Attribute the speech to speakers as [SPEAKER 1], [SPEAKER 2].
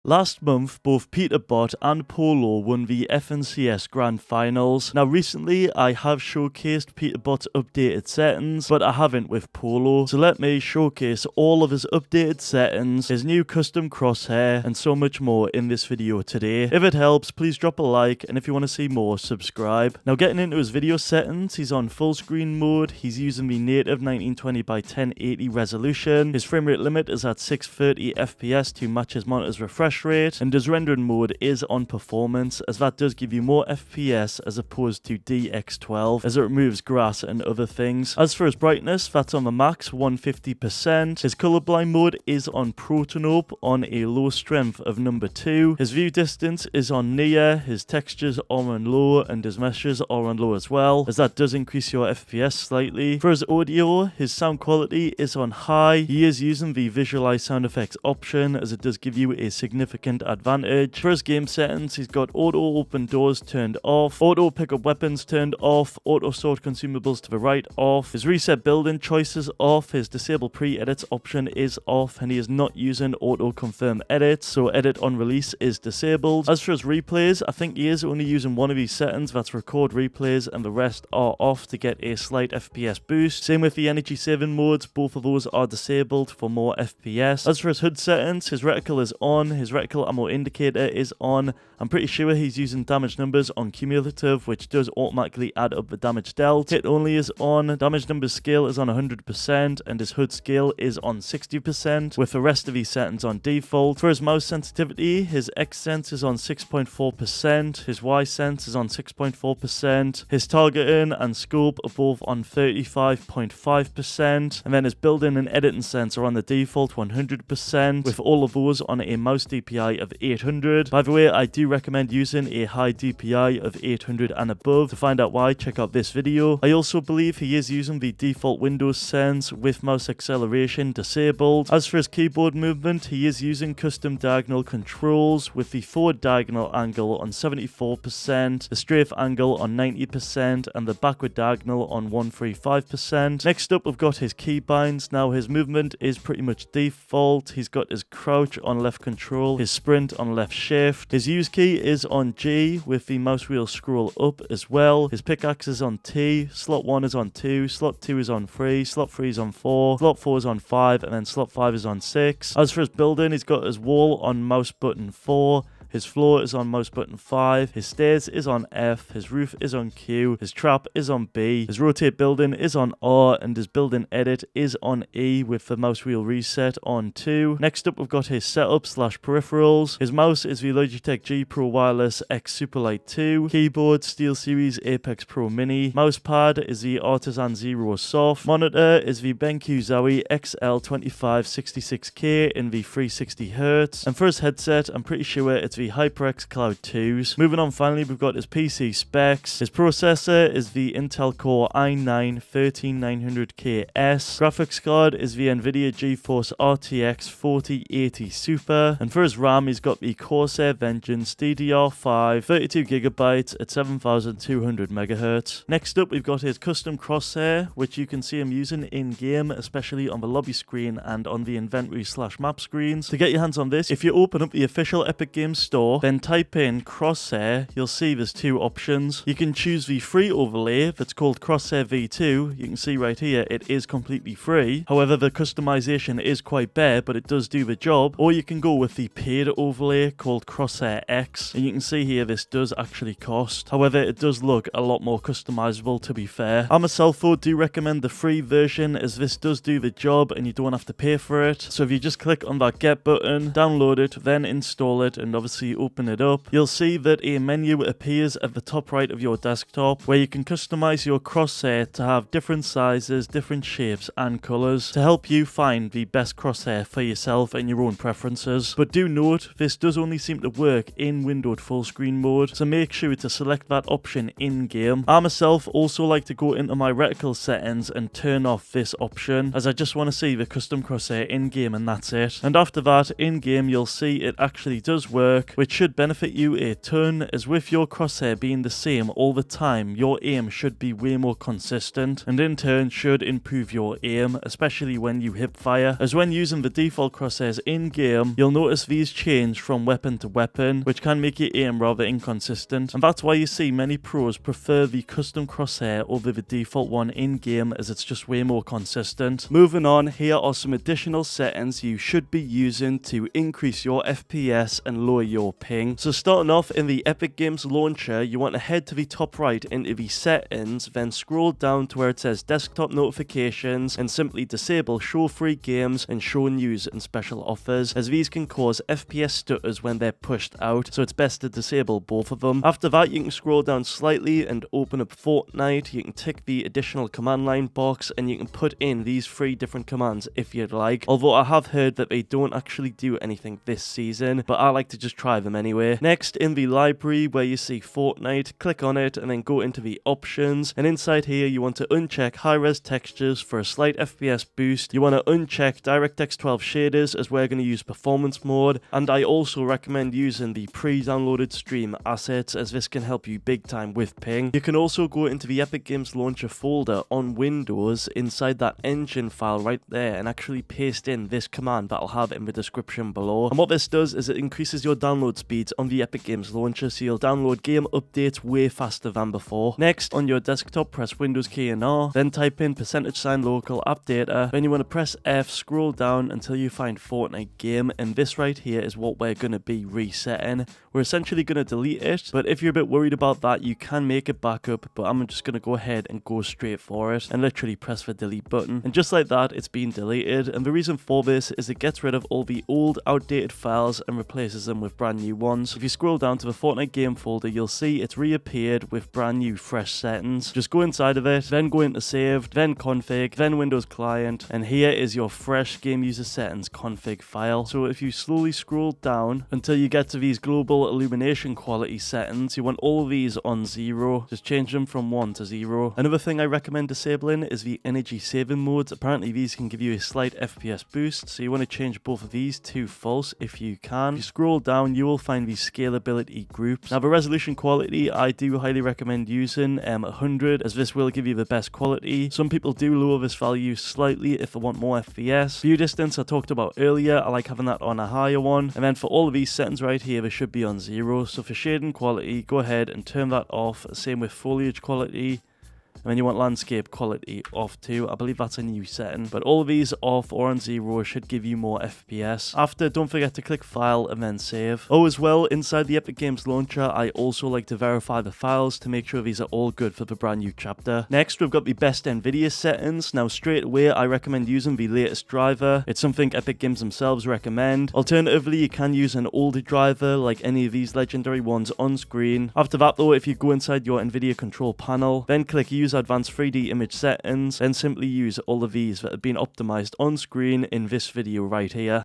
[SPEAKER 1] Last month, both Peterbot and Polo won the FNCS Grand Finals. Now recently, I have showcased Peterbot's updated settings, but I haven't with Polo. So let me showcase all of his updated settings, his new custom crosshair, and so much more in this video today. If it helps, please drop a like, and if you want to see more, subscribe. Now getting into his video settings, he's on full screen mode, he's using the native 1920 by 1080 resolution, his frame rate limit is at 630 FPS to match his monitor's refresh rate, and his rendering mode is on performance, as that does give you more FPS as opposed to DX12, as it removes grass and other things. As for his brightness, that's on the max 150%. His colorblind mode is on Protanope on a low strength of number 2. His view distance is on near, his textures are on low, and his meshes are on low as well, as that does increase your FPS slightly. For his audio, his sound quality is on high. He is using the visualize sound effects option, as it does give you a significant advantage. For his game settings, he's got auto open doors turned off, auto pick up weapons turned off, auto sort consumables to the right off, his reset building choices off, his disable pre-edits option is off, and he is not using auto confirm edits, so edit on release is disabled. As for his replays, I think he is only using one of these settings, that's record replays, and the rest are off to get a slight FPS boost. Same with the energy saving modes, both of those are disabled for more FPS. As for his HUD settings, his reticle is on, his reticle ammo indicator is on. I'm pretty sure he's using damage numbers on cumulative, which does automatically add up the damage dealt. Hit only is on, damage numbers scale is on 100%, and his HUD scale is on 60%, with the rest of these settings on default. For his mouse sensitivity, his X sense is on 6.4%, his Y sense is on 6.4%, his targeting and scope are both on 35.5%, and then his building and editing sense are on the default 100%, with all of those on a mouse DPI of 800. By the way, I do recommend using a high DPI of 800 and above. To find out why, check out this video. I also believe he is using the default Windows sense with mouse acceleration disabled. As for his keyboard movement, he is using custom diagonal controls with the forward diagonal angle on 74%, the strafe angle on 90%, and the backward diagonal on 135%. Next up, we've got his keybinds. Now his movement is pretty much default. He's got his crouch on left control, his sprint on left shift, his use key is on G with the mouse wheel scroll up as well, his pickaxe is on T, slot 1 is on 2, slot 2 is on 3, slot 3 is on 4, slot 4 is on 5, and then slot 5 is on 6. As for his building, he's got his wall on mouse button 4, his floor is on mouse button 5, his stairs is on F, his roof is on Q, his trap is on B, his rotate building is on R, and his building edit is on E with the mouse wheel reset on 2. Next up, we've got his setup / peripherals. His mouse is the Logitech G Pro Wireless X Superlight 2, keyboard SteelSeries Apex Pro Mini, mousepad is the Artisan Zero Soft, monitor is the BenQ Zowie XL2566K in the 360Hz, and for his headset, I'm pretty sure it's the HyperX Cloud 2s. Moving on, finally, we've got his PC specs. His processor is the Intel Core i9-13900KS. Graphics card is the Nvidia GeForce RTX 4080 Super. And for his RAM, he's got the Corsair Vengeance DDR5 32GB at 7200 MHz. Next up, we've got his custom crosshair, which you can see him using in-game, especially on the lobby screen and on the inventory / map screens. To get your hands on this, if you open up the official Epic Games Store, then type in crosshair, you'll see there's two options. You can choose the free overlay that's called Crosshair V2. You can see right here it is completely free. However, the customization is quite bare, but it does do the job. Or you can go with the paid overlay called Crosshair X, and you can see here this does actually cost. However, it does look a lot more customizable, to be fair. I myself though do recommend the free version, as this does do the job and you don't have to pay for it. So if you just click on that get button, download it, then install it, and obviously open it up, you'll see that a menu appears at the top right of your desktop where you can customize your crosshair to have different sizes, different shapes and colors to help you find the best crosshair for yourself and your own preferences. But do note, this does only seem to work in windowed full screen mode, so make sure to select that option in game. I myself also like to go into my reticle settings and turn off this option, as I just want to see the custom crosshair in game, and that's it. And after that, in game, you'll see it actually does work. work, which should benefit you a ton, as with your crosshair being the same all the time, your aim should be way more consistent, and in turn should improve your aim, especially when you hip fire, as when using the default crosshairs in game, you'll notice these change from weapon to weapon, which can make your aim rather inconsistent, and that's why you see many pros prefer the custom crosshair over the default one in game, as it's just way more consistent. Moving on, here are some additional settings you should be using to increase your FPS and lower your ping. So starting off in the Epic Games launcher, you want to head to the top right into the settings, then scroll down to where it says desktop notifications and simply disable show free games and show news and special offers, as these can cause FPS stutters when they're pushed out, so it's best to disable both of them. After that, you can scroll down slightly and open up Fortnite. You can tick the additional command line box and you can put in these 3 different commands if you'd like, although I have heard that they don't actually do anything this season, but I like to just try them anyway. Next, in the library where you see Fortnite, click on it and then go into the options, and inside here you want to uncheck high res textures for a slight FPS boost. You want to uncheck DirectX 12 shaders, as we're going to use performance mode, and I also recommend using the pre-downloaded stream assets, as this can help you big time with ping. You can also go into the Epic Games launcher folder on Windows inside that engine file right there and actually paste in this command that I'll have in the description below. And what this does is it increases your download speeds on the Epic Games launcher, so you'll download game updates way faster than before. Next, on your desktop, press Windows key and R, then type in %sign local app data. Then you want to press F, scroll down until you find Fortnite game, and this right here is what we're going to be resetting. We're essentially going to delete it, but if you're a bit worried about that, you can make it back up, but I'm just going to go ahead and go straight for it and literally press the delete button, and just like that, it's been deleted. And the reason for this is it gets rid of all the old outdated files and replaces them with brand new ones. If you scroll down to the Fortnite game folder, you'll see it's reappeared with brand new fresh settings. Just go inside of it, then go into saved, then config, then Windows client, and here is your fresh game user settings config file. So if you slowly scroll down until you get to these global illumination quality settings, you want all of these on 0. Just change them from 1 to 0. Another thing I recommend disabling is the energy saving modes. Apparently these can give you a slight FPS boost, so you want to change both of these to false if you can. If you scroll down, you will find the scalability groups. Now the resolution quality, I do highly recommend using 100, as this will give you the best quality. Some people do lower this value slightly if they want more FPS. View distance I talked about earlier, I like having that on a higher one. And then for all of these settings right here, they should be on 0. So for shading quality, go ahead and turn that off. Same with foliage quality. And then you want landscape quality off too. I believe that's a new setting. But all of these off or on 0 should give you more FPS. After, don't forget to click file and then save. Oh, as well, inside the Epic Games launcher, I also like to verify the files to make sure these are all good for the brand new chapter. Next, we've got the best Nvidia settings. Now, straight away, I recommend using the latest driver. It's something Epic Games themselves recommend. Alternatively, you can use an older driver like any of these legendary ones on screen. After that though, if you go inside your Nvidia control panel, then click use advanced 3D image settings, then simply use all of these that have been optimized on screen in this video right here.